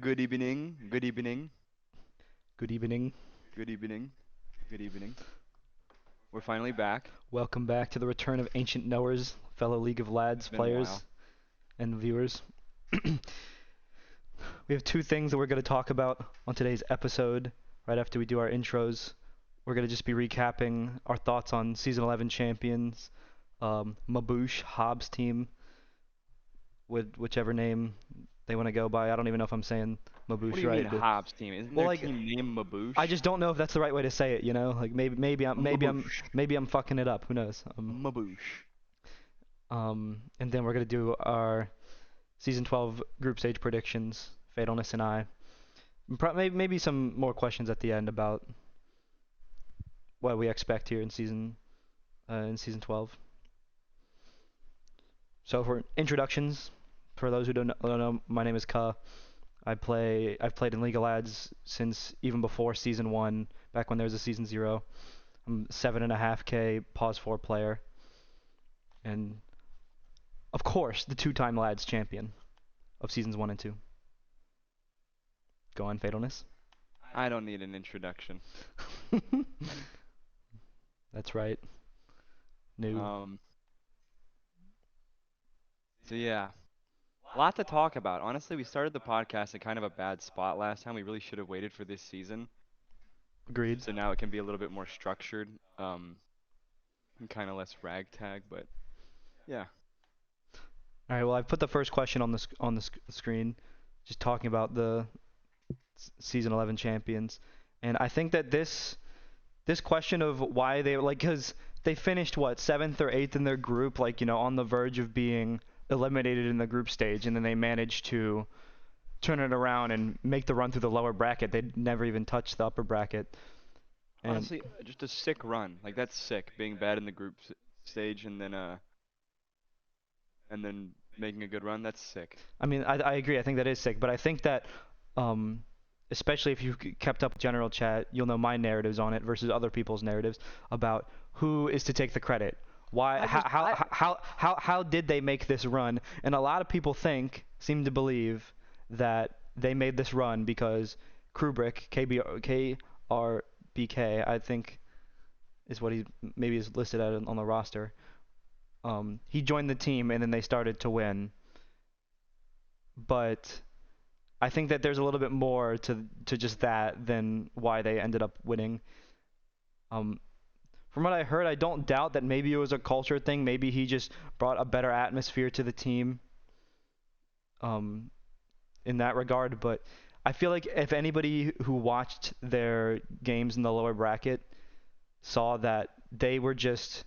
Good evening, good evening, Good evening. good evening, good evening. We're finally back. Welcome back to the return of ancient knowers, fellow League of It's Lads been a players while. and viewers. We have two things that we're going to talk about on today's episode right after we do our intros. We're going to just be recapping our thoughts on Season 11 champions, Mabouche, Hobbs' team, with whichever name they want to go by. I don't even know if I'm saying What do Mabouche you mean right. Hobbs team? Isn't Well, their like, team named I Mabouche? just don't know if that's the right way to say it, you know? Like maybe I'm maybe I'm Mabouche. maybe I'm fucking it up. Who knows? Mabouche. And then we're gonna do our season 12 group stage predictions, Fatalness and I. Maybe some more questions at the end about what we expect here in season 12. So for introductions, for those who don't know, my name is Cuh. I've played in League of Lads since even before season 1, back when there was a season 0. I'm 7.5K pause 4 player, and of course the two-time Lads champion of seasons 1 and 2. Go on, Fatalness. I don't need an introduction. That's right. New. Um, so yeah, a lot to talk about. Honestly, we started the podcast in kind of a bad spot last time. We really should have waited for this season. Agreed. So now it can be a little bit more structured, and kind of less ragtag, but yeah. All right. Well, I've put the first question on the screen, just talking about the season 11 champions, and I think that this question of why they like because they finished what seventh or eighth in their group, like on the verge of being eliminated in the group stage, and then they managed to turn it around and make the run through the lower bracket. They'd never even touched the upper bracket, and Honestly, just a sick run. Like that's sick, being bad in the group stage and then making a good run. That's sick. I mean, I agree. I think that is sick, but I think that, um, especially if you've kept up with general chat, you'll know my narratives on it versus other people's narratives about who is to take the credit. Why? I just I How did they make this run? And a lot of people seem to believe that they made this run because Kubrick, KRBK, I think is what he maybe is listed on the roster. He joined the team and then they started to win, but I think that there's a little bit more to just that than why they ended up winning. Um, from what I heard, I don't doubt that maybe it was a culture thing. Maybe he just brought a better atmosphere to the team um, in that regard. But I feel like if anybody who watched their games in the lower bracket saw that they were just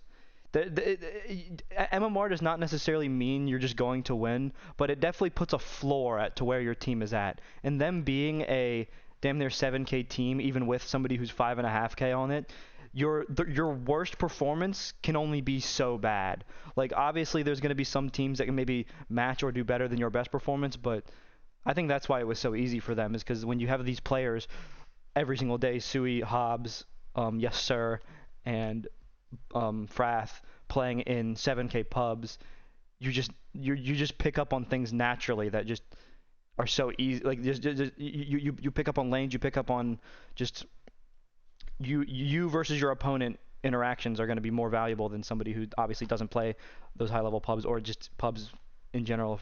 MMR does not necessarily mean you're just going to win, but it definitely puts a floor to where your team is at. And them being a damn near 7K team, even with somebody who's 5.5K on it, your worst performance can only be so bad. Like obviously, there's going to be some teams that can maybe match or do better than your best performance, but I think that's why it was so easy for them is because when you have these players every single day, Sui, Hobbs, yes sir, and Frath playing in 7K pubs, you just pick up on things naturally that just are so easy. Like you pick up on lanes, you pick up on just you versus your opponent interactions are going to be more valuable than somebody who obviously doesn't play those high level pubs or just pubs in general.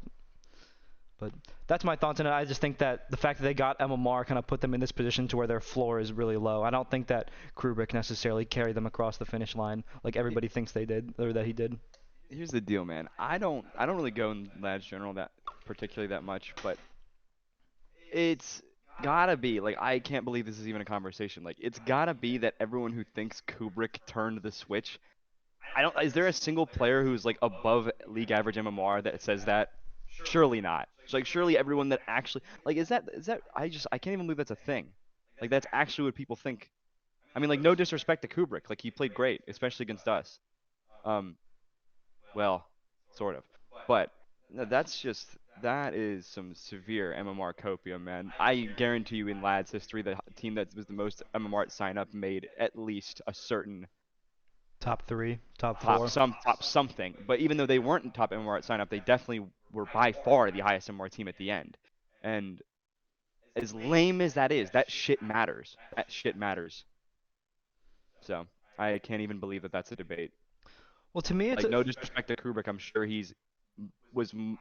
But that's my thoughts on it. I just think that the fact that they got MMR kind of put them in this position to where their floor is really low. I don't think that Kubrick necessarily carried them across the finish line like it, everybody thinks they did or that he did. here's the deal, man. I don't really go in lads general that particularly that much, but it's gotta be like I can't believe this is even a conversation. Like it's gotta be that everyone who thinks Kubrick turned the switch. I don't. Is there a single player who's like above league average MMR that says that? Surely not. It's like surely everyone that actually like is that I can't even believe that's a thing. Like that's actually what people think. I mean, like no disrespect to Kubrick, like he played great, especially against us. Um, well, sort of, but no, that is some severe MMR copium, man. I guarantee you, in lads history, the team that was the most MMR at sign up made at least a certain Top 3, top top 4. some top something. But even though they weren't in top MMR at sign up, they definitely were by far the highest MMR team at the end. And As lame as that is, that shit matters. That shit matters. So I can't even believe that that's a debate. Well, to me, it's Like no disrespect to Kubrick, I'm sure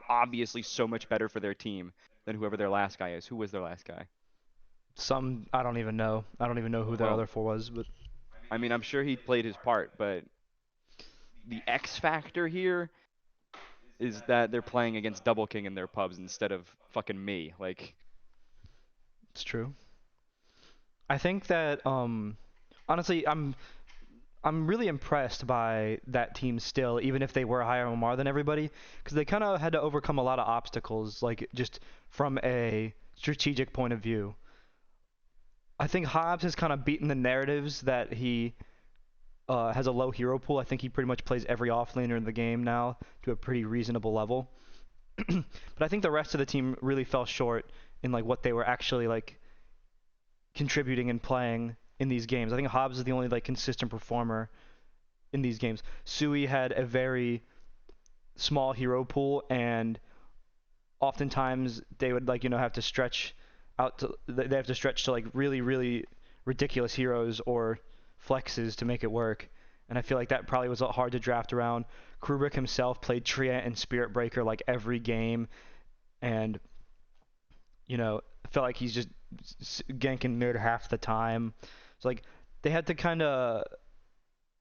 obviously so much better for their team than whoever their last guy is. Who was their last guy? some I don't even know. I don't even know who their Well, other four was, but I mean, I'm sure he played his part, but the X factor here is that they're playing against Double King in their pubs instead of fucking me. Like, it's true. I think that honestly, I'm really impressed by that team still, even if they were higher MMR than everybody, because they kind of had to overcome a lot of obstacles, like just from a strategic point of view. I think Hobbs has kind of beaten the narratives that he has a low hero pool. I think he pretty much plays every offlaner in the game now to a pretty reasonable level. But I think the rest of the team really fell short in like what they were actually like contributing and playing in these games. I think Hobbs is the only like consistent performer in these games. Sui had a very small hero pool, and oftentimes they would like have to stretch out to they have to stretch to like really ridiculous heroes or flexes to make it work. And I feel like that probably was hard to draft around. Kubrick himself played Treant and Spirit Breaker like every game, and I felt like he's just ganking mid half the time. So like they had to kind of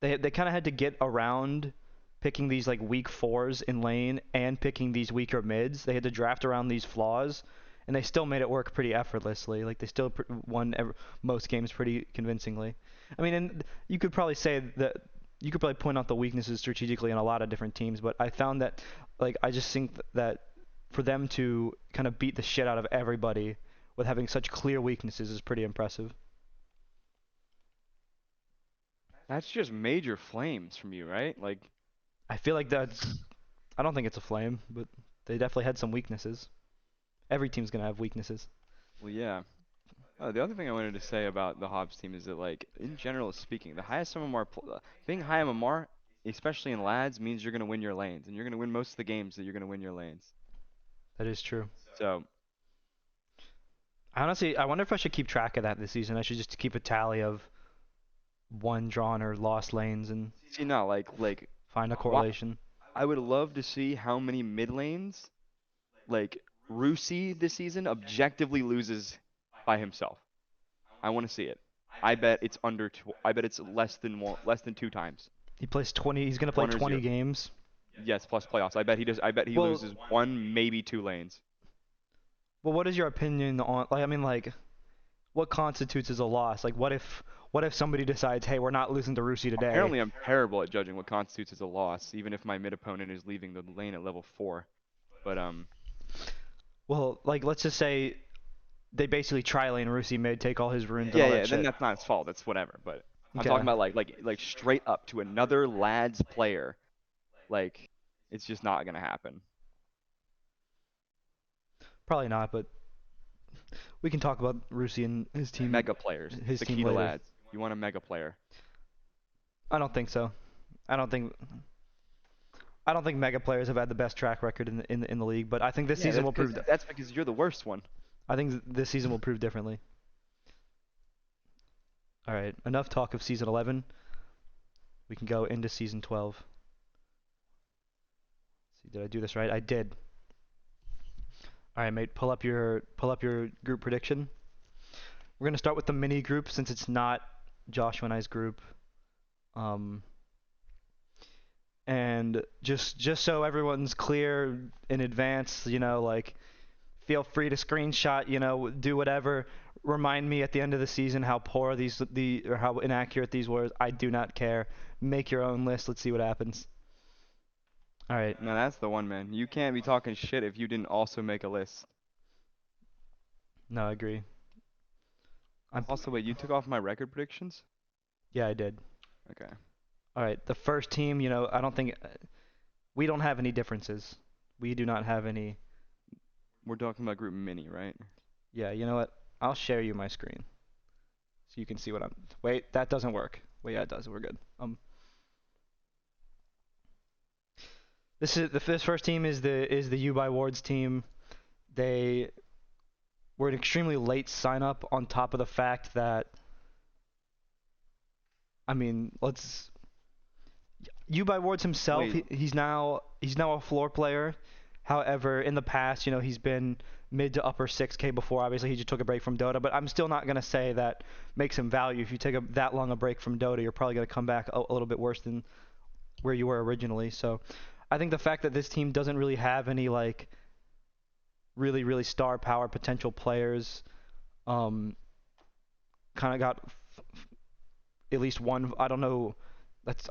they kind of had to get around picking these like weak fours in lane and picking these weaker mids. They had to draft around these flaws, and they still made it work pretty effortlessly. Like they still won most games pretty convincingly. I mean, and you could probably say that you could probably point out the weaknesses strategically in a lot of different teams, but I found that like I just think that for them to kind of beat the shit out of everybody with having such clear weaknesses is pretty impressive. that's just major flames from you, right? Like, I feel like that's I don't think it's a flame, but they definitely had some weaknesses. Every team's gonna have weaknesses. well, yeah. The other thing I wanted to say about the Hobbs team is that, like, in general speaking, the highest MMR, being high MMR, especially in lads, means you're gonna win your lanes, and you're gonna win most of the games that you're gonna win your lanes. That is true. So, Honestly, I wonder if I should keep track of that this season. I should just keep a tally of won, drawn, or lost lanes and see now, like, find a why, correlation. I would love to see how many mid lanes, like, Rusi this season objectively loses by himself. I want to see it. I bet it's under two. I bet it's less than two times. He plays 20. He's gonna play One or 20 zero. games. Yes, plus playoffs. I bet he does. I bet he Well, loses one, maybe two lanes. well, what is your opinion on like? I mean, like, what constitutes as a loss? Like, what if somebody decides, hey, we're not losing to Rusi today? Apparently, I'm terrible at judging what constitutes as a loss, even if my mid opponent is leaving the lane at level 4. But Well, like, let's just say they basically tri-lane Rusi mid, take all his runes and yeah, all yeah. that Then shit. that's not his fault. That's whatever. But I'm talking Okay. about like straight up to another lads player. Like it's just not gonna happen. Probably not, but we can talk about Rusi and Mega players. his The team key to later. lads. You want a mega player. I don't think so. I don't think I don't think mega players have had the best track record in the league, but I think this Yeah, season will prove. that's because you're the worst one. I think this season will prove differently. All right, enough talk of season 11. We can go into season 12. Let's see, did I do this right? I did. All right, mate. Pull up your group prediction. We're gonna start with the mini group since it's not Joshua and I's group. Um, and just so everyone's clear in advance, like feel free to screenshot, do whatever. Remind me at the end of the season how poor or how inaccurate these were. I do not care. Make your own list. Let's see what happens. All right. No, that's the one, man. You can't be talking shit if you didn't also make a list. No, I agree. I'm Also, wait, you took off my record predictions? Yeah, I did. Okay. All right. The first team, I don't think we don't have any differences. We do not have any. We're talking about group mini, right? Yeah, you know what? I'll share you my screen so you can see what I'm. Wait, that doesn't work. Wait, yeah, it does. We're good. This first team is the U by Ward's team. They we're an extremely late sign up on top of the fact that, I mean, let's by Ward's himself, Wait, he's now a floor player. However, in the past, he's been mid to upper 6K before. Obviously, he just took a break from Dota, but I'm still not gonna say that makes him value. If you take that long a break from Dota, you're probably gonna come back a little bit worse than where you were originally. So, I think the fact that this team doesn't really have any like really really star power potential players, um, kind of got at least one. I don't know. That's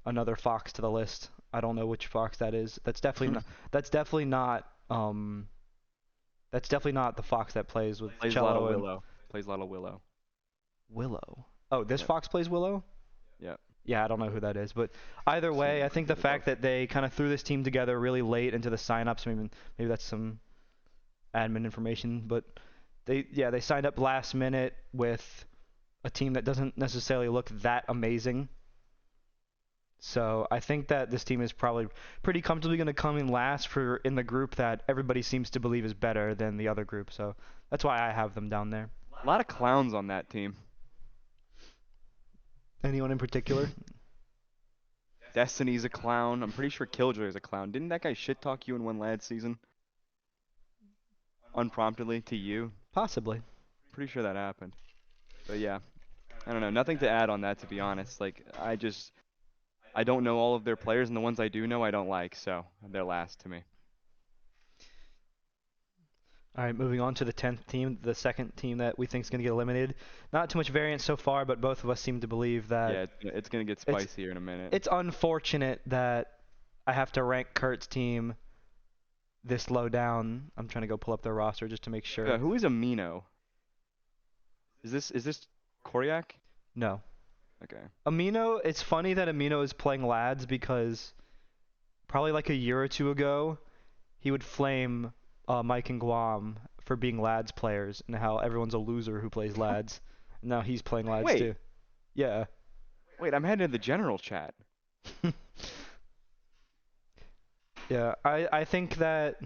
another fox to the list. I don't know which fox that is. That's definitely not. That's definitely not. That's definitely not the fox that plays with plays a lot of Cello and Willow. Plays a lot of Willow. Willow. Oh, this Yep. fox plays Willow. Yep. Yeah, I don't know who that is, but either way, I Seen think the the above. fact that they kind of threw this team together really late into the signups, maybe that's some admin information, but they signed up last minute with a team that doesn't necessarily look that amazing. So I think that this team is probably pretty comfortably going to come in last for in the group that everybody seems to believe is better than the other group. So that's why I have them down there. A lot of clowns on that team. Anyone in particular? Destiny's a clown. I'm pretty sure Killjoy is a clown. Didn't that guy shit talk you in one lad season? Unpromptedly to you? Possibly. Pretty sure that happened. But yeah, I don't know. Nothing to add on that, to be honest. Like, I don't know all of their players, and the ones I do know, I don't like. So they're last to me. All right, moving on to the 10th team, the second team that we think is going to get eliminated. Not too much variance so far, but both of us seem to believe that Yeah, it's gonna get it's spicy here in a minute. it's unfortunate that I have to rank Kurt's team this low down. I'm trying to go pull up their roster just to make sure. Who is Amino? Is this Koryak? No. Okay. Amino, it's funny that Amino is playing lads because probably like a year or two ago, he would flame Mike and Guam for being lads players and how everyone's a loser who plays lads. Now he's playing lads Wait, too. Yeah. wait. I'm heading to the general chat. Yeah, I think that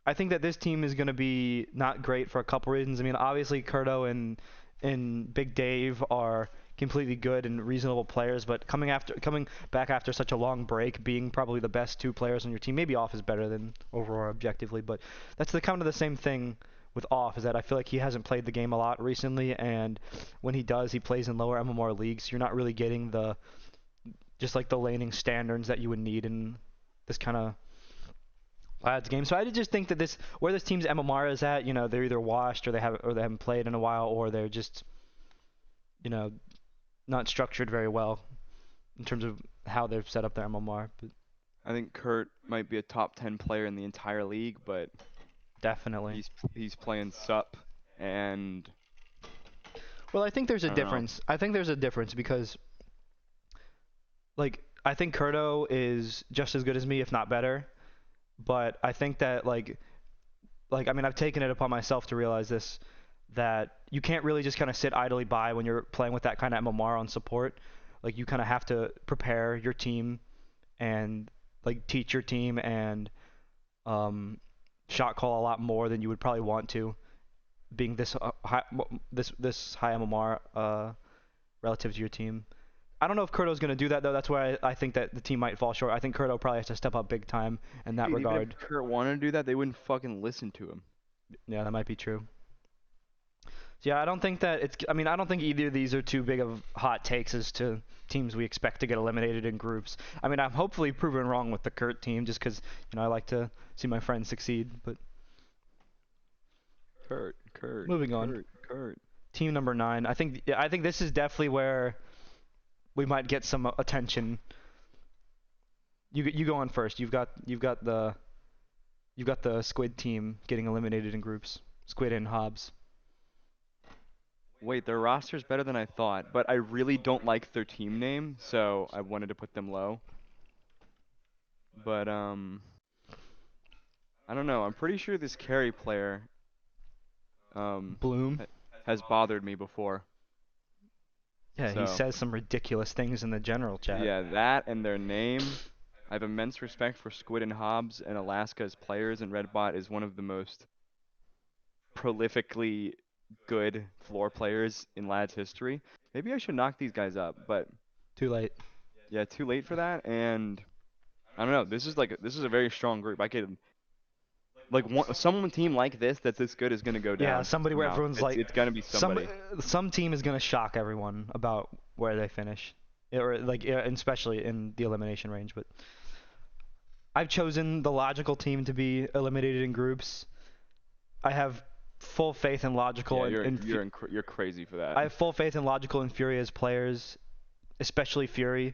this team is going to be not great for a couple reasons. I mean, obviously Kurto and Big Dave are completely good and reasonable players, but coming back after such a long break, being probably the best two players on your team, maybe Off is better than Aurora objectively, but that's the kind of the same thing with Off, is that I feel like he hasn't played the game a lot recently, and when he does, he plays in lower MMR leagues. So you're not really getting the just like the laning standards that you would need in this kind of lads game. So I just think that where this team's MMR is at, they're either washed or they haven't played in a while, or they're just you know not structured very well in terms of how they've set up their MMR. But I think Kurt might be a top 10 player in the entire league, but definitely. he's playing sup, and Well, I think there's a I don't know. difference. I think there's a difference because like I think Kurto is just as good as me, if not better. But I think that I mean I've taken it upon myself to realize this, that you can't really just kind of sit idly by when you're playing with that kind of MMR on support. Like you kind of have to prepare your team and like teach your team and um, shot call a lot more than you would probably want to, being this high MMR relative to your team. I don't know if Kurto's going to do that though. That's why I think that the team might fall short. I think Kurto probably has to step up big time in that Dude, even if regard. Kurt wanted to do that, they wouldn't fucking listen to him. Yeah, that might be true. So yeah, I don't think that it's. I mean, I don't think either of these are too big of hot takes as to teams we expect to get eliminated in groups. I mean, I'm hopefully proven wrong with the Kurt team, just because I like to see my friends succeed. But moving on, Kurt. team number 9. I think this is definitely where we might get some attention. You go on first. You've got the Squid team getting eliminated in groups. Squid and Hobbs. Wait, their roster's better than I thought, but I really don't like their team name, so I wanted to put them low. But I don't know. I'm pretty sure this carry player um Bloom. ha- has bothered me before. Yeah, he So says some ridiculous things in the general chat. yeah, that and their name. I have immense respect for Squid and Hobbs and Alaska as players, and Redbot is one of the most prolifically good floor players in Lad's history. Maybe I should knock these guys up, but Too late. yeah, too late for that. And I don't know. This is a very strong group. I could like some team like this that's this good is gonna go Yeah, down somebody where somehow. everyone's It's like, it's gonna be some somebody. some team is gonna shock everyone about where they finish, or like, yeah, and especially in the elimination range. But I've chosen the logical team to be eliminated in groups. I have full faith in logical Yeah, and you're crazy for that. I have full faith in logical and Fury as players, especially Fury.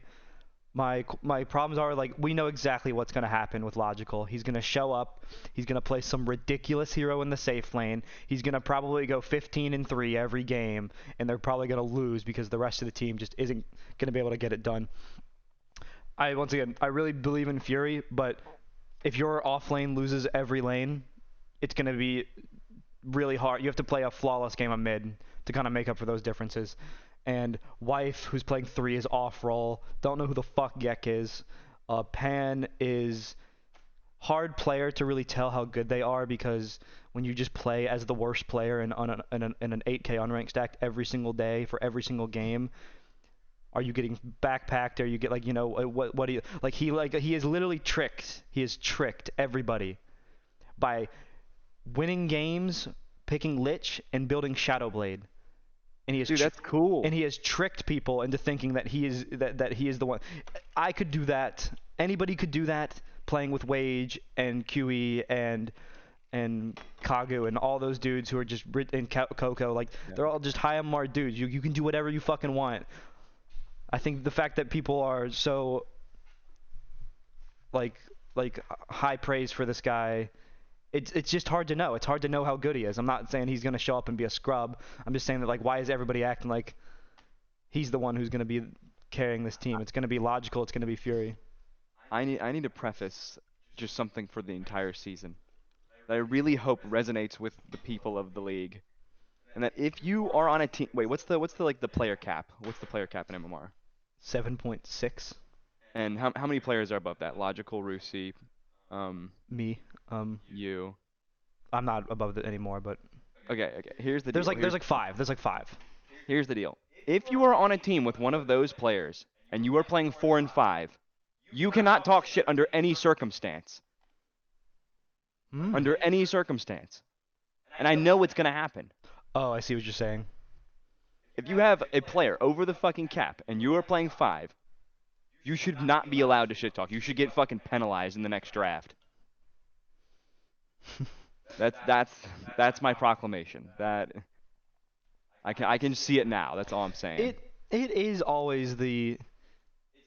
My problems are, like, we know exactly what's going to happen with logical. He's going to show up. He's going to play some ridiculous hero in the safe lane. He's going to probably go 15-3 every game, and they're probably going to lose because the rest of the team just isn't going to be able to get it done. Once again, I really believe in Fury, but if your off lane loses every lane, it's going to be really hard. You have to play a flawless game of mid to kind of make up for those differences. And Wife, who's playing 3, is off role. Don't know who the fuck Gek is. Pan is hard player to really tell how good they are, because when you just play as the worst player in an 8K unranked stack every single day for every single game, are you getting backpacked? Or you get, like, what do you like? He is literally tricked. He has tricked everybody by winning games, picking Lich, and building Shadowblade. And he has Dude, that's cool. and he has tricked people into thinking that he is the one. I could do that. Anybody could do that, playing with Wage and QE and Kagu and all those dudes who are just and Coco. Like, Yeah. they're all just high MR dudes. You can do whatever you fucking want. I think the fact that people are so like high praise for this guy, it's just hard to know. It's hard to know how good he is. I'm not saying he's going to show up and be a scrub. I'm just saying that, like, why is everybody acting like he's the one who's going to be carrying this team? It's going to be logical. It's going to be Fury. I need to preface just something for the entire season that I really hope resonates with the people of the league. And that if you are on a team, wait, what's the like the player cap? What's the player cap in MMR? 7.6. And how many players are above that? Logical, Rusi, Me. you. I'm not above it anymore, but Okay. Here's the there's deal. like there's like five. There's like five. Here's the deal. If you are on a team with one of those players and you are playing 4 and 5, you cannot talk shit under any circumstance. Under any circumstance. And I know it's gonna happen. Oh, I see what you're saying. If you have a player over the fucking cap and you are playing 5, you should not be allowed to shit talk. You should get fucking penalized in the next draft. That's my proclamation. That I can see it now. That's all I'm saying. It is always the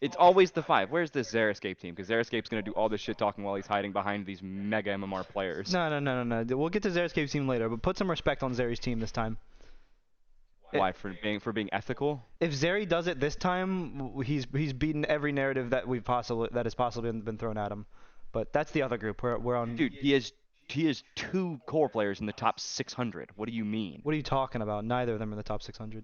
It's always the 5. Where's this Xeriscape team? Because Xeriscape's gonna do all this shit talking while he's hiding behind these mega MMR players. no. We'll get to Xeriscape's team later, but put some respect on Zeri's team this time. Why? For being ethical? If Zeri does it this time, he's beaten every narrative that has possibly been thrown at him. But that's the other group. We're on. Dude, he has 2 core players in the top 600. What do you mean? What are you talking about? Neither of them are in the top 600.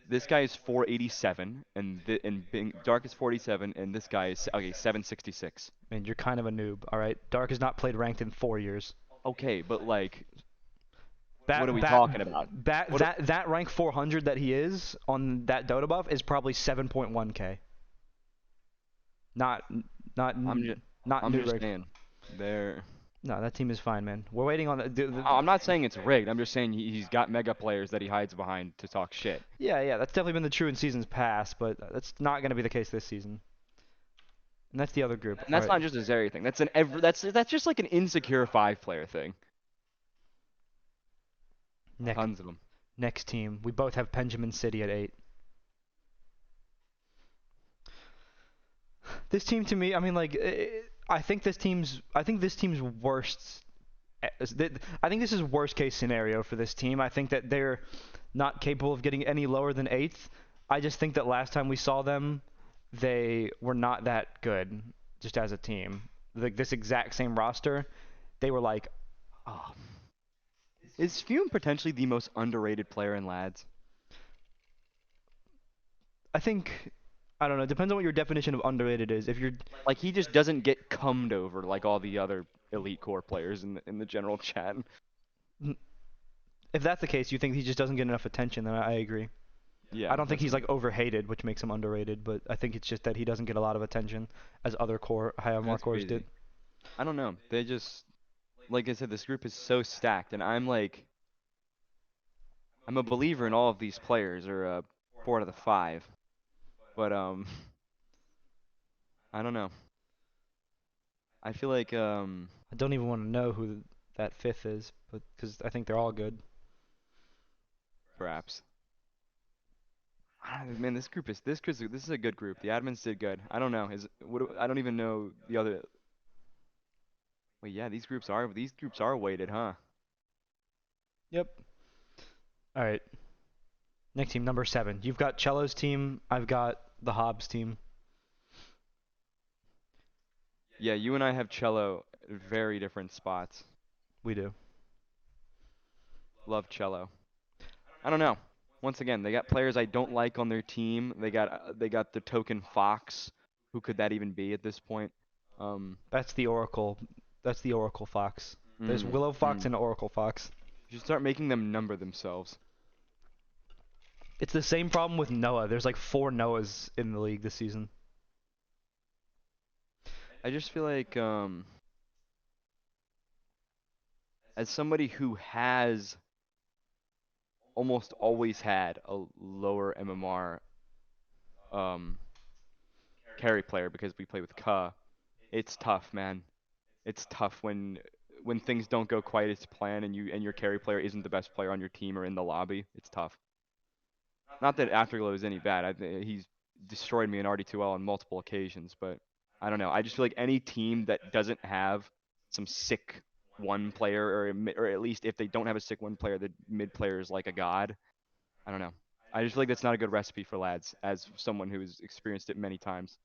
This guy is 487, and Dark is 47, and this guy is 766. Man, you're kind of a noob. All right, Dark has not played ranked in 4 years. Okay, but like, That, what are we that, talking about? That rank 400 that he is on that Dota buff is probably 7.1k. Not I'm new just rank. saying. There. No, that team is fine, man. We're waiting on I'm not saying it's rigged. I'm just saying he's got mega players that he hides behind to talk shit. Yeah, that's definitely been the true in seasons past, but that's not going to be the case this season. And that's the other group. And that's All right. not just a Zeri thing. That's just like an insecure 5-player thing. Tons of them. Next team. We both have Benjamin City at 8. This team, to me, I mean, like, I think this team's worst. I think this is worst case scenario for this team. I think that they're not capable of getting any lower than 8th. I just think that last time we saw them, they were not that good, just as a team. Like, this exact same roster, they were like, oh. Is Fume potentially the most underrated player in Lads? I think, I don't know. It depends on what your definition of underrated is. If you're Like, he just doesn't get cummed over like all the other elite core players in the general chat. if that's the case, you think he just doesn't get enough attention, then I agree. I Yeah, don't think that's he's like overhated, which makes him underrated, but I think it's just that he doesn't get a lot of attention as other core high MMR that's cores did. crazy. I don't know. They just like I said, this group is so stacked, and I'm a believer in all of these players, or 4 out of the 5. But I don't know. I feel like I don't even want to know who that fifth is, but because I think they're all good. perhaps. Man, this is a good group. The admins did good. I don't know. I don't even know the other. Wait, yeah, these groups are weighted, huh? Yep. All right. Next team, number 7. You've got Cello's team. I've got the Hobbs team. Yeah, you and I have cello at very different spots. We do. Love cello. I don't know. Once again, they got players I don't like on their team. They got the token Fox. Who could that even be at this point? Um, That's the Oracle. That's the Oracle Fox. There's mm, Willow Fox mm. and Oracle Fox. You should start making them number themselves. It's the same problem with Noah. There's like 4 Noahs in the league this season. I just feel like as somebody who has almost always had a lower MMR um, carry player because we play with Kuh, it's tough, man. It's tough when things don't go quite as planned and your carry player isn't the best player on your team or in the lobby. It's tough. Not that Afterglow is any bad. He's destroyed me in RD2L on multiple occasions, but I don't know. I just feel like any team that doesn't have some sick one player, or at least if they don't have a sick one player, the mid player is like a god. I don't know. I just feel like that's not a good recipe for lads, as someone who's experienced it many times.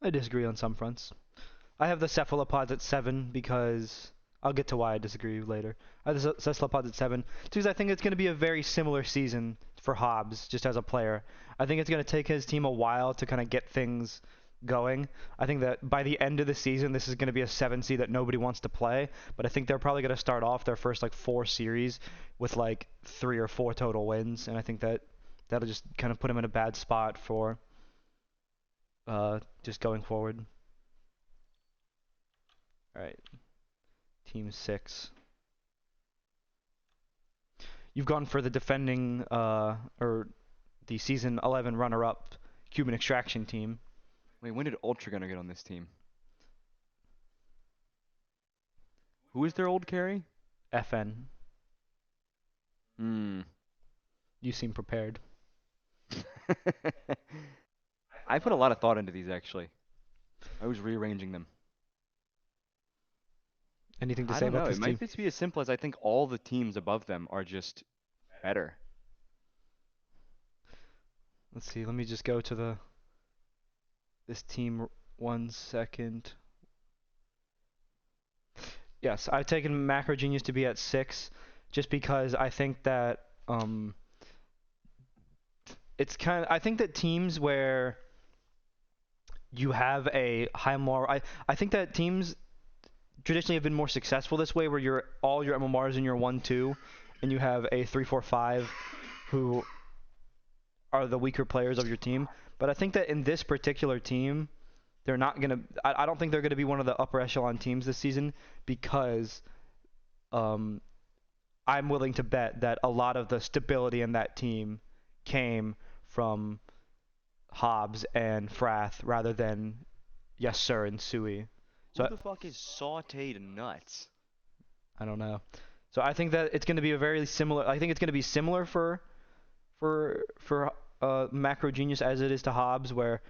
I disagree on some fronts. I have the cephalopods at 7 because I'll get to why I disagree later. I have the cephalopods at 7 because I think it's going to be a very similar season for Hobbs just as a player. I think it's going to take his team a while to kind of get things going. I think that by the end of the season, this is going to be a 7 seed that nobody wants to play, but I think they're probably going to start off their first like 4 series with like 3 or 4 total wins, and I think that that'll just kind of put him in a bad spot for just going forward. All right. Team 6. You've gone for the defending or the season 11 runner-up Cuban Extraction team. Wait, when did Ultra gonna get on this team? Who is their old carry? FN. Hmm. You seem prepared. I put a lot of thought into these actually. I was rearranging them. Anything to I say don't about know. It this might team? just be as simple as I think all the teams above them are just better. Let's see. Let me just go to this team 1 second. Yes, I've taken Macro Genius to be at 6 just because I think that I think that teams where you have a high more I think that teams traditionally have been more successful this way where all your MMRs in your 1-2 and you have a 3-4-5 who are the weaker players of your team. But I think that in this particular team, they're not going to I don't think they're going to be one of the upper echelon teams this season because um, I'm willing to bet that a lot of the stability in that team came from Hobbs and Frath rather than Yes Sir and Sui. Who So the fuck is sauteed nuts? I don't know. So I think that it's going to be a very similar. I think it's going to be similar for Macro Genius as it is to Hobbs, where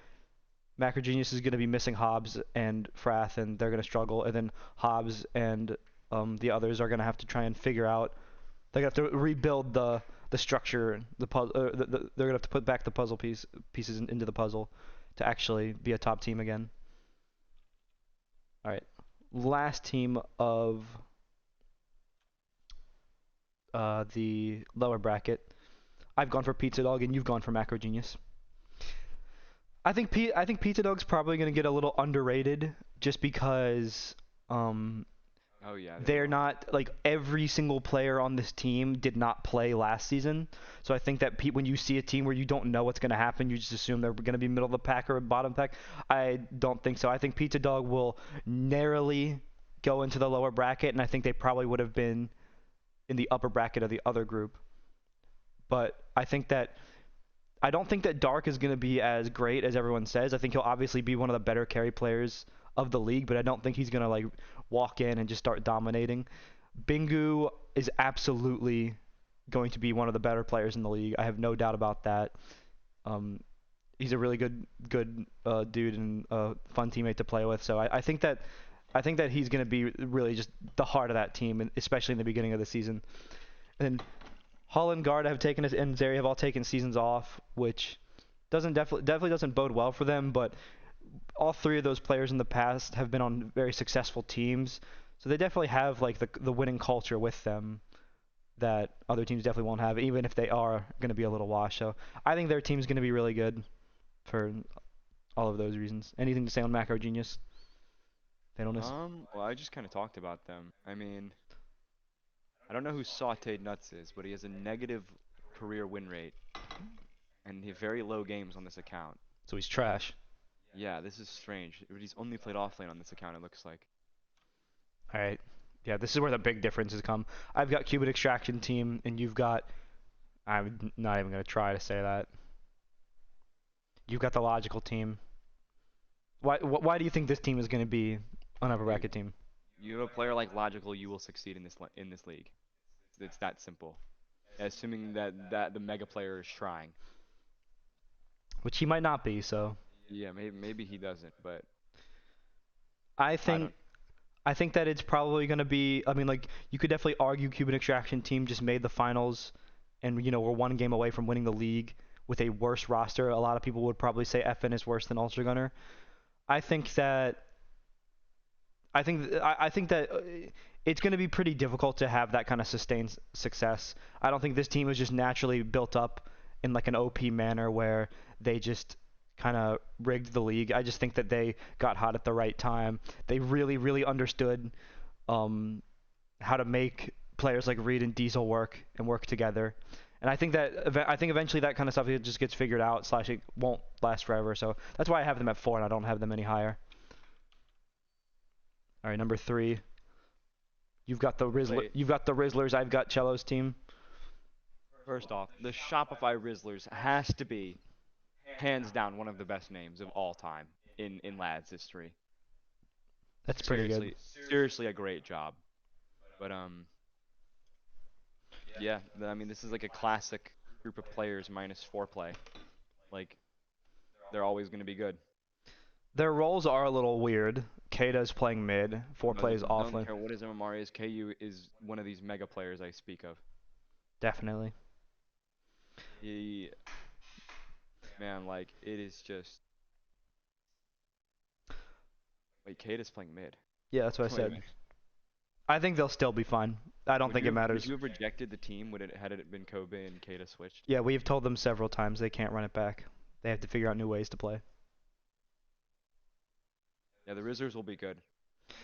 Macro Genius is going to be missing Hobbs and Frath, and they're going to struggle, and then Hobbs and the others are going to have to try and figure out. They're going to have to rebuild the structure, the puzzle. They're going to have to put back the pieces into the puzzle to actually be a top team again. All right, last team of the lower bracket. I've gone for Pizza Dog, and you've gone for Macro Genius. I think Pizza Dog's probably going to get a little underrated just because Oh yeah, they They're will. not like every single player on this team did not play last season. So I think that when you see a team where you don't know what's going to happen, you just assume they're going to be middle of the pack or bottom pack. I don't think so. I think Pizza Dog will narrowly go into the lower bracket, and I think they probably would have been in the upper bracket of the other group. But I don't think that Dark is going to be as great as everyone says. I think he'll obviously be one of the better carry players of the league, but I don't think he's going to like walk in and just start dominating. Bingu is absolutely going to be one of the better players in the league. I have no doubt about that. Um, he's a really good dude and a fun teammate to play with. So I think that he's going to be really just the heart of that team, and especially in the beginning of the season. And Hall and Guard have taken and Zeri have all taken seasons off, which doesn't definitely doesn't bode well for them. But all three of those players in the past have been on very successful teams, so they definitely have like the winning culture with them that other teams definitely won't have, even if they are going to be a little washed. So I think their team's going to be really good for all of those reasons. Anything to say on Macro Genius? Thanos? Well, I just kind of talked about them. I mean, I don't know who Sauteed Nuts is, but he has a negative career win rate and he very low games on this account. So he's trash. Yeah, this is strange. But he's only played offlane on this account, it looks like. All right. Yeah, this is where the big differences come. I've got Cuban Extraction team, and you've got. I'm not even going to try to say that. You've got the logical team. Why do you think this team is going to be an upper You bracket team? you have a player like Logical, you will succeed in in this league. It's that simple. Assuming that the mega player is trying. Which he might not be. So Yeah, maybe he doesn't, but I I think don't. I think that it's probably going to be. I mean, like you could definitely argue Cuban Extraction team just made the finals, and we're one game away from winning the league with a worse roster. A lot of people would probably say FN is worse than Ultra Gunner. I think that I think that it's going to be pretty difficult to have that kind of sustained success. I don't think this team was just naturally built up in like an OP manner where they just kind of rigged the league. I just think that they got hot at the right time. They really understood um, how to make players like Reed and Diesel work and work together. And I think eventually that kind of stuff just gets figured out. Slash, it won't last forever. So that's why I have them at 4 and I don't have them any higher. All right, number 3. Wait. You've got the Rizzlers. I've got Cello's team. First off, the Shopify Rizzlers has to be hands down one of the best names of all time in Lads history. That's pretty good. Seriously a great job. But yeah, I mean this is like a classic group of players minus foreplay. Like they're always going to be good. Their roles are a little weird. Kata's playing mid. Four No, plays don't offlane. care what his MMR is. KU is one of these mega players I speak of. Definitely. He, man, like it is just. Wait, Kate is playing mid. Yeah, that's what I Wait a said. minute. I think they'll still be fine. I don't think it Would matters. you have rejected the team? Would it had it been Kobe and Kata switched? Yeah, we've told them several times they can't run it back. They have to figure out new ways to play. Yeah, the Rizzers will be good.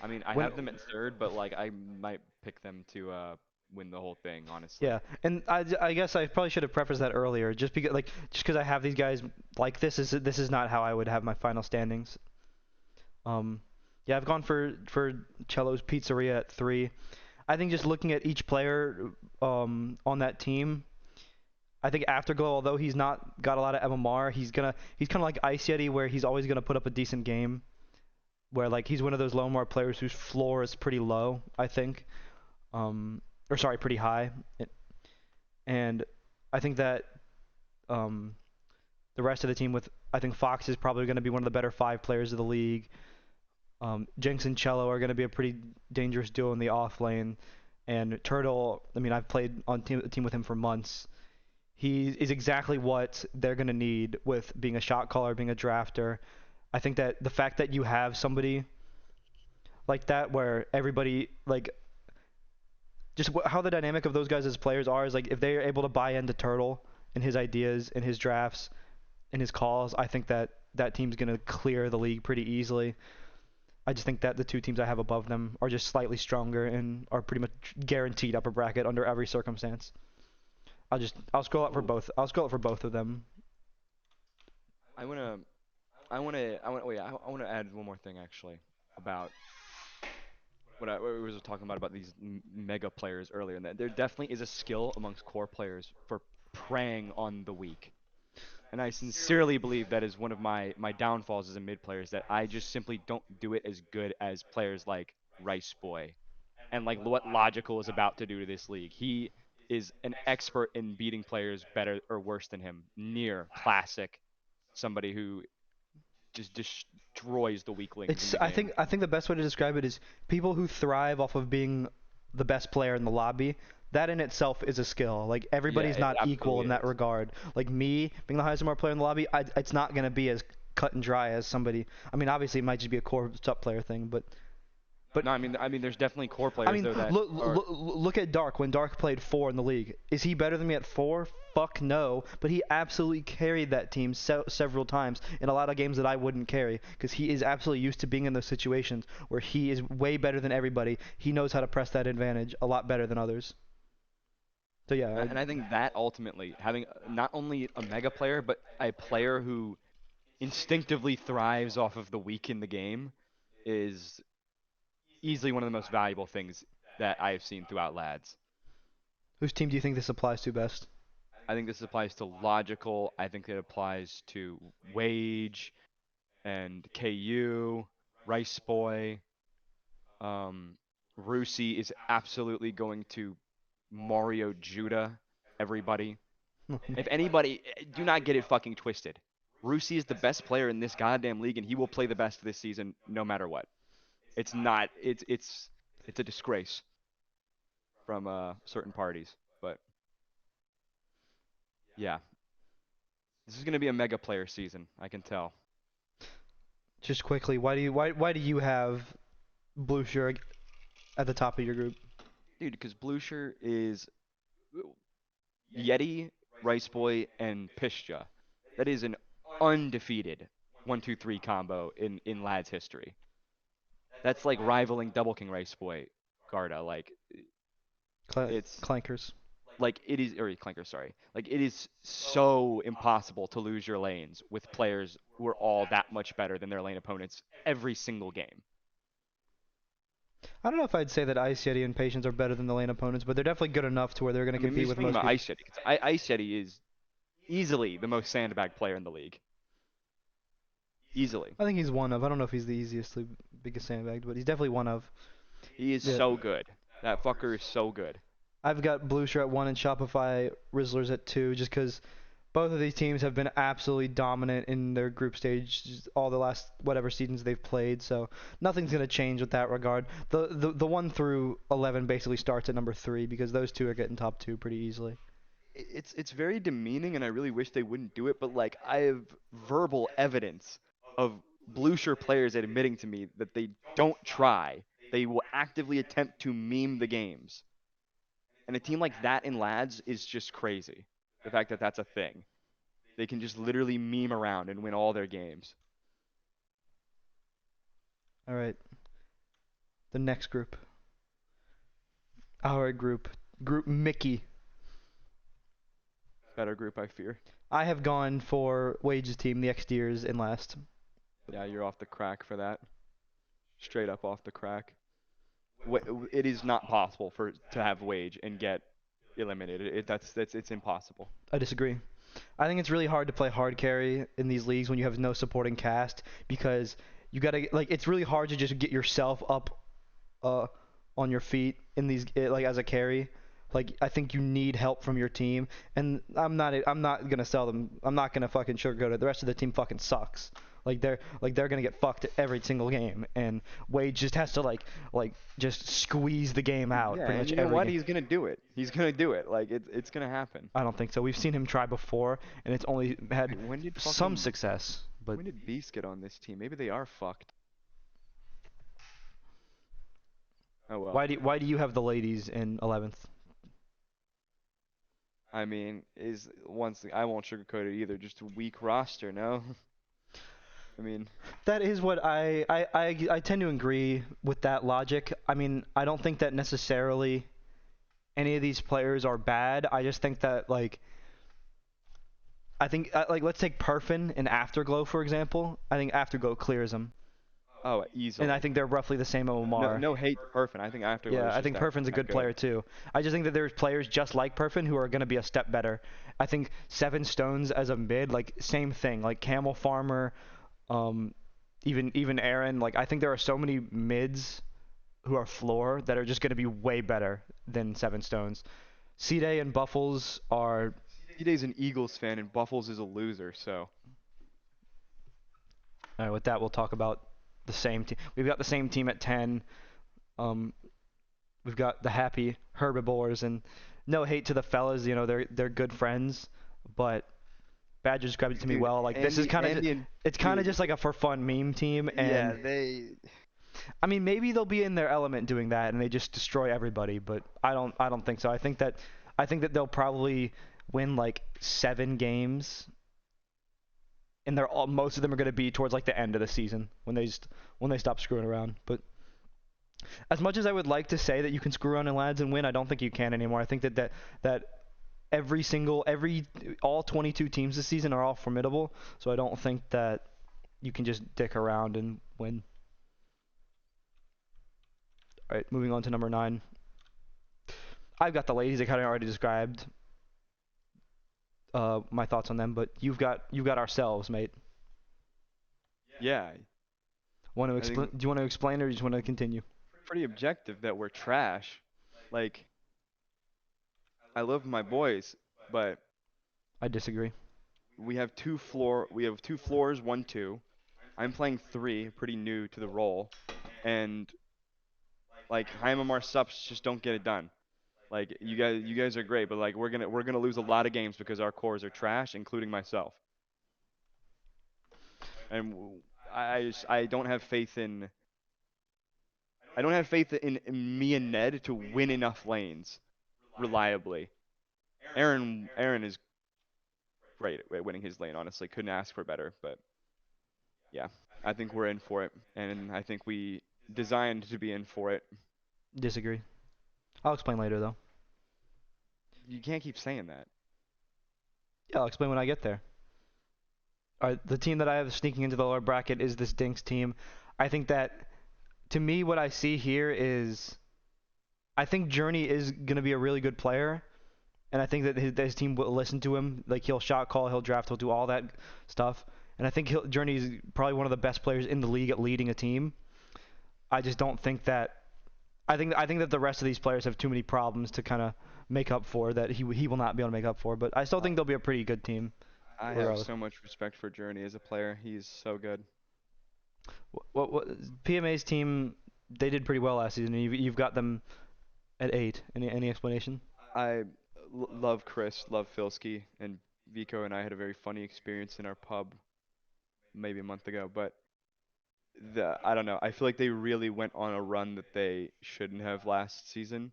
I mean, I When have them at third, but like I might pick them to win the whole thing, honestly. Yeah, and I guess I probably should have prefaced that earlier. Just because I have these guys like this is not how I would have my final standings. Um, yeah, I've gone for Cello's Pizzeria at 3. I think just looking at each player on that team, I think Afterglow, although he's not got a lot of MMR, he's kind of like Ice Yeti where he's always gonna put up a decent game. Where like he's one of those low MMR players whose floor is pretty low, I think. Or sorry, pretty high. And I think that um, the rest of the team with I think Fox is probably going to be one of the better 5 players of the league. Jinx and Cello are going to be a pretty dangerous duo in the off lane. And Turtle, I mean, I've played on a team with him for months. He is exactly what they're going to need with being a shot caller, being a drafter. I think that the fact that you have somebody like that where everybody like just how the dynamic of those guys as players are is like if they are able to buy into Turtle and his ideas and his drafts and his calls, I think that that team's going to clear the league pretty easily. I just think that the two teams I have above them are just slightly stronger and are pretty much guaranteed upper bracket under every circumstance. I'll scroll up for Ooh, both. I'll scroll up for both of them. I wanna, Oh yeah, I wanna add one more thing actually about what we were talking about these mega players earlier, and that there definitely is a skill amongst core players for preying on the weak. And I sincerely believe that is one of my downfalls as a mid player is that I just simply don't do it as good as players like Rice Boy and like what Logical is about to do to this league. He is an expert in beating players better or worse than him. Near classic, somebody who just destroys the weaklings in It's the game. I think the best way to describe it is people who thrive off of being the best player in the lobby. That in itself is a skill. Like Yeah, everybody's it not equal absolutely in that is. regard. Like me being the highest MR player in the lobby, it's not gonna be as cut and dry as somebody. I mean, obviously it might just be a core sub player thing, but No, I mean, there's definitely core I players mean, though that are. look at Dark when Dark played 4 in the league. Is he better than me at 4? Fuck no. But he absolutely carried that team several times in a lot of games that I wouldn't carry because he is absolutely used to being in those situations where he is way better than everybody. He knows how to press that advantage a lot better than others. So yeah, And I think that ultimately having not only a mega player but a player who instinctively thrives off of the weak in the game is easily one of the most valuable things that I have seen throughout lads. whose team do you think this applies to best? I think this applies to Logical. I think it applies to Wage and KU, Rice Boy. Um, Rusi is absolutely going to Mario Judah everybody. If anybody, do not get it fucking twisted. Rusi is the best player in this goddamn league, and he will play the best this season no matter what. It's not. It's a disgrace from certain parties. But yeah, this is gonna be a mega player season. I can tell, Just quickly, why do you have Blue Shirt at the top of your group? dude. Because Blucher is Yeti, Rice Boy, and Pishja. That is an undefeated 1-2-3 combo in Lad's history. That's like rivaling Double King Rice Boy Garda. Like it's Clankers. like it is or Clinker, sorry. Like it is so impossible to lose your lanes with players who are all that much better than their lane opponents every single game. I don't know if I'd say that Ice Yeti and Patience are better than the lane opponents, but they're definitely good enough to where they're going to I mean, I'm compete just with thinking most about people. Ice Yeti. 'Cause Ice Yeti is easily the most sandbag player in the league. Easily. I think he's one of. I don't know if he's the easiest, biggest sandbagged, but he's definitely one of. He is Yeah. so good. That fucker is so good. I've got Blue Shirt at 1 and Shopify Rizzlers at 2 just because both of these teams have been absolutely dominant in their group stage all the last whatever seasons they've played, so nothing's going to change with that regard. The 1 through 11 basically starts at number 3 because those two are getting top 2 pretty easily. It's very demeaning, and I really wish they wouldn't do it. But like, I have verbal evidence of Blucher players admitting to me that they don't try. They will actively attempt to meme the games. And a team like that in lads is just crazy. The fact that that's a thing. They can just literally meme around and win all their games. All right, the next group. Our group. Group Mickey. Better group, I fear. I have gone for Wage's team, the XDers, in last. Yeah, you're off the crack for that. Straight up off the crack. It is not possible for to have wage and get eliminated. That's it's impossible. I disagree. I think it's really hard to play hard carry in these leagues when you have no supporting cast because you gotta like it's really hard to just get yourself up uh on your feet in these like as a carry. Like I think you need help from your team, and I'm not gonna sell them. I'm not gonna fucking sugarcoat it. The rest of the team fucking sucks. They're gonna get fucked every single game, and Wade just has to just squeeze the game out Yeah, pretty and much you know every what? game. He's gonna do it. He's gonna do it. Like it's gonna happen. I don't think so. We've seen him try before, and it's only had Wait, some success. But when did Beast get on this team? Maybe they are fucked. Oh well. why do you have the ladies in 11th? I mean, is once I won't sugarcoat it either. Just a weak roster, no. I mean, That is what I tend to agree with that logic. I mean, I don't think that necessarily any of these players are bad. I just think that like I think like let's take Perfin and Afterglow for example. I think Afterglow clears them, oh, and I easily. think they're roughly the same No, OMR. no hate to Perfin. I think Afterglow Yeah, is I just think Perfin's a that good good. player too. I just think that there's players just like Perfin who are going to be a step better. I think Seven Stones as a mid, like same thing, like Camel Farmer, um, even Aaron. Like I think there are so many mids who are floor that are just going to be way better than Seven Stones. C-Day and Buffles are. C-Day's an Eagles fan and Buffles is a loser, so With that, we'll talk about the same team. We've got the same team at 10. Um, we've got the happy herbivores, and no hate to the fellas. You know, they're good friends, but Badger described it to me dude, well. Like this is kind of Andy and it's kind of dude, just like a for fun meme team, yeah, and they I mean maybe they'll be in their element doing that, and they just destroy everybody. But I don't think so. I think that they'll probably win like 7 games, and most of them are going to be towards like the end of the season when they stop screwing around. But as much as I would like to say that you can screw around in lads and win, I don't think you can anymore. I think that every all 22 teams this season are all formidable, so I don't think that you can just dick around and win. All right, moving on to number 9. I've got the ladies. I kind of already described my thoughts on them, but you've got ourselves, mate. yeah, Want to I explain? think Do you want to explain, or do you just want to continue? pretty objective that we're trash. Like I love my boys, but I disagree. we have two floors, 1 2. I'm playing 3, pretty new to the role, and like Jaime subs just don't get it done. Like you guys are great, but like we're gonna lose a lot of games because our cores are trash, including myself. And I don't have faith in in me and Ned to win enough lanes reliably. Aaron is great at winning his lane. Honestly, couldn't ask for better. But yeah, I think we're in for it, and I think we designed to be in for it. Disagree. I'll explain later though. You can't keep saying that. Yeah, I'll explain when I get there. All right, the team that I have sneaking into the lower bracket is this Dinks team. I think that to me, what I see here is I think Journey is going to be a really good player, and I think that his team will listen to him. Like he'll shot call, he'll draft, he'll do all that stuff. And I think Journey is probably one of the best players in the league at leading a team. I just don't think that. I think that the rest of these players have too many problems to kind of make up for that he will not be able to make up for. But I still Uh, think they'll be a pretty good team I have regardless. so much respect for Journey as a player. He's so good. PMA's team, they did pretty well last season. You've got them at 8. Any explanation? Love Chris, love Filski, and Vico and I had a very funny experience in our pub maybe a month ago. But I don't know. I feel like they really went on a run that they shouldn't have last season,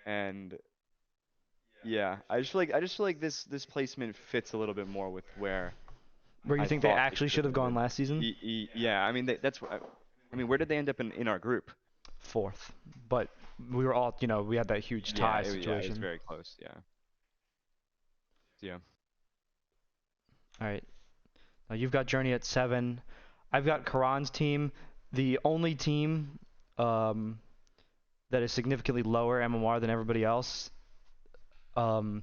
and yeah, I just feel like this placement fits a little bit more with where Where you I think they thought they actually should should have have gone landed. last season? Yeah, I mean that's what I mean. Where did they end up in our group? 4th. But we were all, we had that huge tie Yeah, it was situation. very close. Yeah, yeah. All right. Now you've got Journey at 7. I've got Karan's team, the only team um, that is significantly lower MMR than everybody else. Um,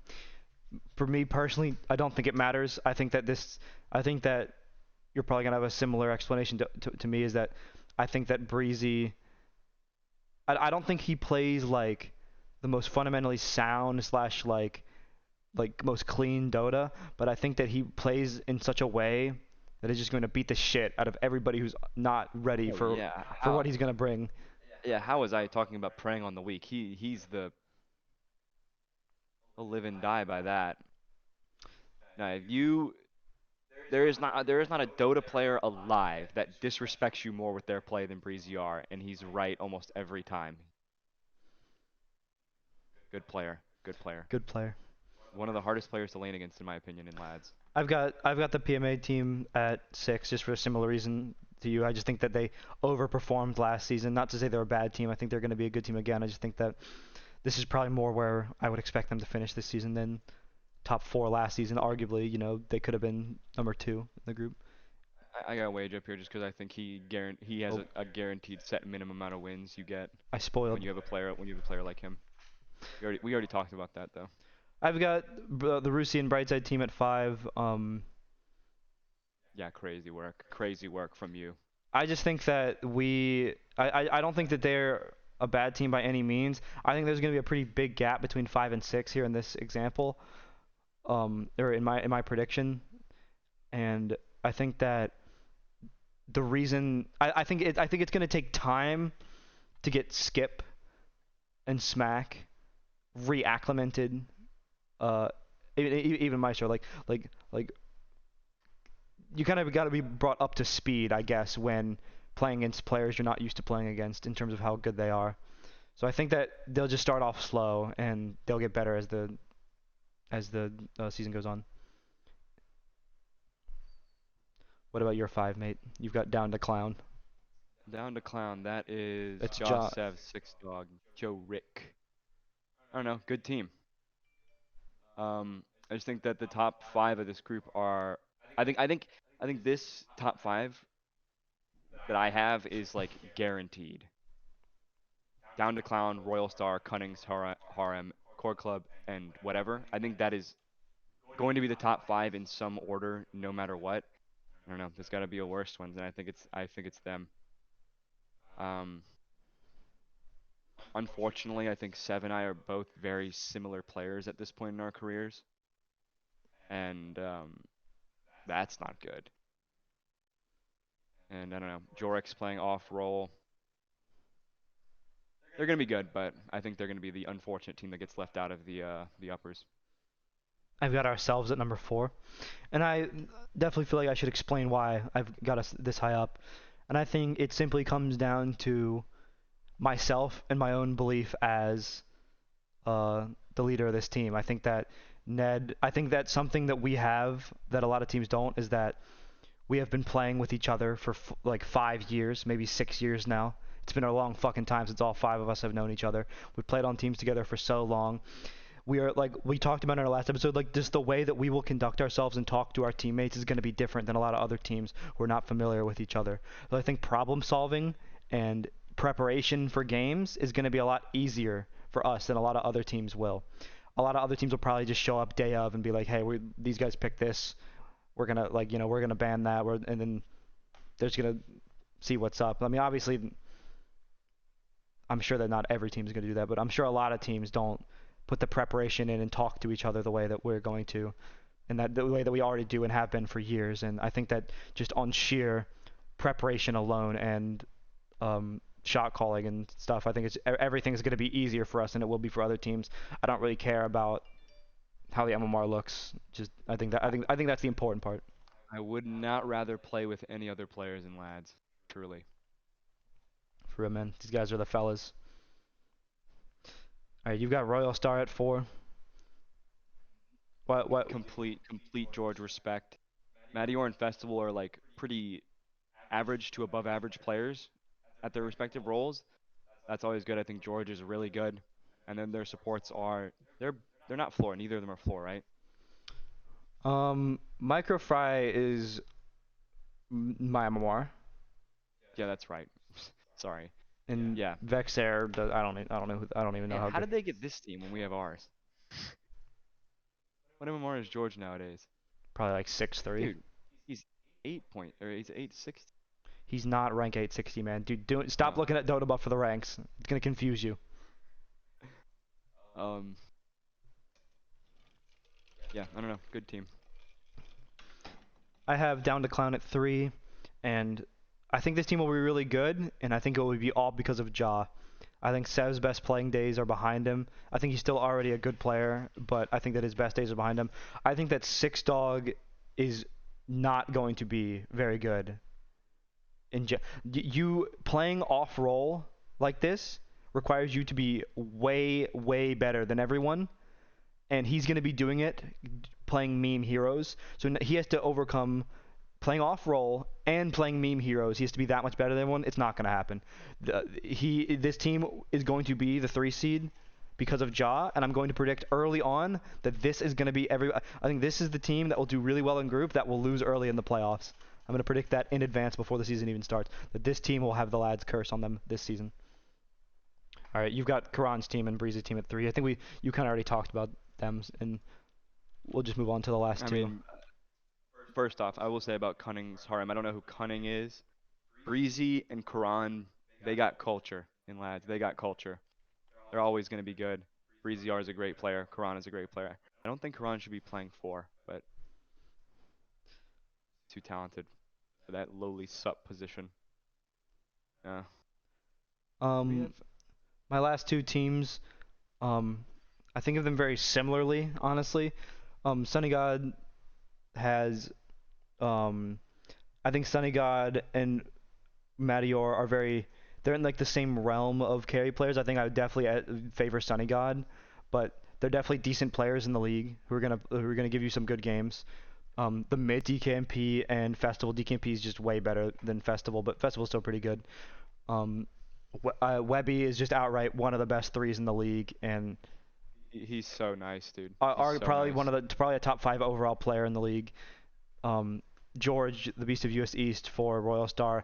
for me personally, I don't think it matters. I think that you're probably gonna have a similar explanation to me. Is that I think that Breezy. I don't think he plays like the most fundamentally sound slash like most clean Dota, but I think that he plays in such a way that is just going to beat the shit out of everybody who's not ready Oh yeah. for what he's going to bring. Yeah, how was I talking about preying on the weak? He's the he'll live and die by that. Now, if you there is not a Dota player alive that disrespects you more with their play than Breezy are, and he's right almost every time. Good player, good player. Good player. One of the hardest players to lane against, in my opinion, in lads. I've got the PMA team at 6 just for a similar reason to you. I just think that they overperformed last season. Not to say they're a bad team. I think they're going to be a good team again. I just think that this is probably more where I would expect them to finish this season than top 4 last season. Arguably, they could have been number 2 in the group. I got a wage up here just because I think he has Oh, a guaranteed set minimum amount of wins you get I when spoiled. you have a player like him. We already talked about that though. I've got the Rusi and Brightside team at 5. Yeah, crazy work from you. I just think that I don't think that they're a bad team by any means. I think there's going to be a pretty big gap between 5 and 6 here in this example, or in my prediction. And I think that the reason I think it's going to take time to get Skip and Smack reacclimated. Uh, even Maestro, like you kind of got to be brought up to speed, I guess, when playing against players you're not used to playing against in terms of how good they are. So I think that they'll just start off slow and they'll get better as the season goes on. What about your 5, mate? You've got down to clown. Down to clown. That is It's Josh Ja. Sev, Six Dog, Joe Rick. I don't know. Good team. I just think that the top five of this group are. I think. I think. I think this top five that I have is like guaranteed. Down to Clown, Royal Star, Cunnings, Harem, Core Club, and whatever. I think that is going to be the top five in some order, no matter what. I don't know. There's got to be a worse one, and I think it's them. Um, Unfortunately, I think Sev and I are both very similar players at this point in our careers, and that's not good. And I don't know. Jorik's playing off role. They're gonna be good, but I think they're gonna be the unfortunate team that gets left out of the uppers. I've got ourselves at number 4, and I definitely feel like I should explain why I've got us this high up. And I think it simply comes down to myself and my own belief as uh, the leader of this team. I think that I think that something that we have that a lot of teams don't is that we have been playing with each other for like 5 years, maybe 6 years now. It's been a long fucking time since all 5 of us have known each other. We've played on teams together for so long. We are like we talked about in our last episode, like just the way that we will conduct ourselves and talk to our teammates is going to be different than a lot of other teams who are not familiar with each other. So I think problem solving and preparation for games is going to be a lot easier for us than a lot of other teams will. A lot of other teams will probably just show up day of and be like, "Hey, these guys picked this. We're gonna we're gonna ban that." And then they're just gonna see what's up. I mean, obviously, I'm sure that not every team is gonna do that, but I'm sure a lot of teams don't put the preparation in and talk to each other the way that we're going to, and that the way that we already do and have been for years. And I think that just on sheer preparation alone and shot calling and stuff, I think everything's going to be easier for us than it will be for other teams. I don't really care about how the MMR looks. Just I think that's the important part. I would not rather play with any other players than lads. Truly, For real, man. These guys are the fellas. All right, you've got Royal Star at 4. What? complete George respect. Matador and Festival are like pretty average to above average players at their respective roles. That's always good. I think George is really good, and then their supports are they're not floor. Neither of them are floor, right? Microfry is my MMR, Yeah, that's right. Sorry. and Yeah. Vexair. I don't even know Man, how how good. did they get this team when we have ours? What MMR is George nowadays? Probably like 6'3". Dude, he's 8 point or he's 860. He's not rank 860, man. Dude, stop Uh, looking at Dota buff for the ranks. It's gonna confuse you. um, yeah, I don't know. Good team. I have down to clown at 3, and I think this team will be really good, and I think it will be all because of Ja. I think Sev's best playing days are behind him. I think he's still already a good player, but I think that his best days are behind him. I think that Six Dog is not going to be very good. You playing off role like this requires you to be way, way better than everyone, and he's going to be doing it playing meme heroes. So he has to overcome playing off role and playing meme heroes. He has to be that much better than everyone. It's not going to happen. This team is going to be the 3 seed because of Ja, and I'm going to predict early on that this is going to be I think this is the team that will do really well in group that will lose early in the playoffs. I'm going to predict that in advance before the season even starts, that this team will have the lads curse on them this season. All right, you've got Karan's team and Breezy's team at 3. I think you kind of already talked about them, and we'll just move on to the last I two. mean, first off, I will say about Cunning's harem. I don't know who Cunning is. Breezy and Karan, they got culture in lads. They got culture. They're always going to be good. Breezy R is a great player. Karan is a great player. I don't think Karan should be playing 4, but too talented for that lowly sup position. Yeah. We have Um, my last 2 teams, um, I think of them very similarly, honestly. Sunny God has, um, I think Sunny God and Madior are they're in like the same realm of carry players. I think I would definitely favor Sunny God, but they're definitely decent players in the league who are gonna give you some good games. The mid DKMP and Festival. DKMP is just way better than Festival, but Festival's still pretty good. Um, Webby is just outright one of the best threes in the league, and he's so nice, dude. He's are so probably nice. probably a top 5 overall player in the league. Um, George, the Beast of US East for Royal Star,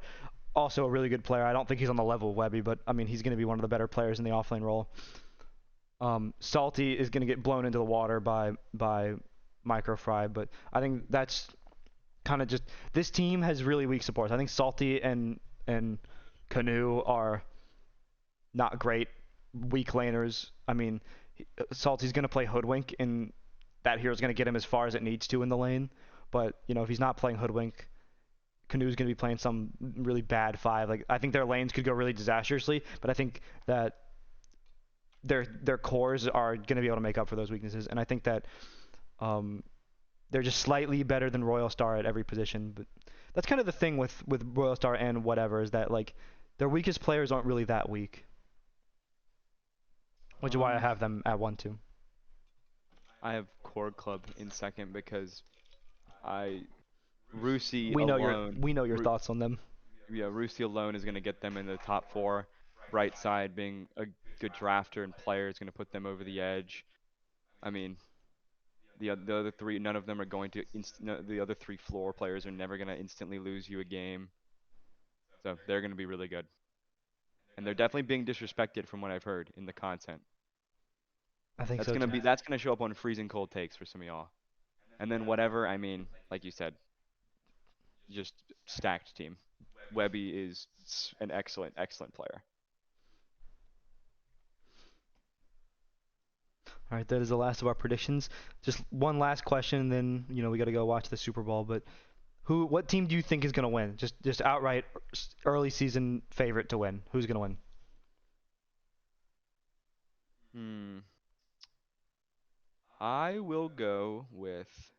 also a really good player. I don't think he's on the level of Webby, but I mean he's going to be one of the better players in the offlane role. Salty is going to get blown into the water by Microfry, but I think that's kind of just this team has really weak supports. I think Salty and Canoe are not great weak laners. I mean, Salty's going to play Hoodwink, and that hero's going to get him as far as it needs to in the lane. But if he's not playing Hoodwink, Canoe's going to be playing some really bad 5. Like I think their lanes could go really disastrously, but I think that their cores are going to be able to make up for those weaknesses, and I think that um, they're just slightly better than Royal Star at every position. But that's kind of the thing with Royal Star and whatever is that like their weakest players aren't really that weak, which is why I Um, have them at 1-2. I have Core Club in second because I Rusi We know your alone, we know your Ru, thoughts on them. yeah, Rusi alone is going to get them in the top 4. Right side being a good drafter and player is going to put them over the edge. I mean, the other 3, none of them are going to no, the other 3 floor players are never going to instantly lose you a game. So they're going to be really good. And they're definitely being disrespected from what I've heard in the content. I think so too. That's gonna show up on freezing cold takes for some of y'all. And then whatever, I mean, like you said, just stacked team. Webby is an excellent player. All right, that is the last of our predictions. Just one last question, and then we got to go watch the Super Bowl. But what team do you think is going to win? Just outright early season favorite to win. Who's going to win? Hmm. I will go with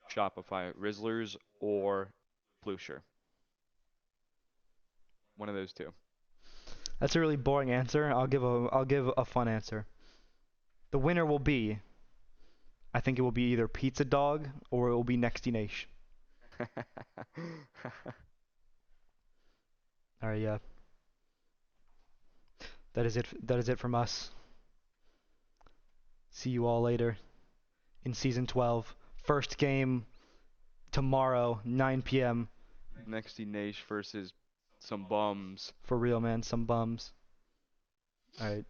Shopify, Rizzlers, or Blucher. One of those 2. That's a really boring answer. I'll give a fun answer. The winner will be, I think it will be either Pizza Dog or it will be Nexty Nation. All right, yeah. That is it. That is it from us. See you all later in season 12. First game tomorrow, 9 p.m. Nexty Nash versus some bums. For real, man. Some bums. All right.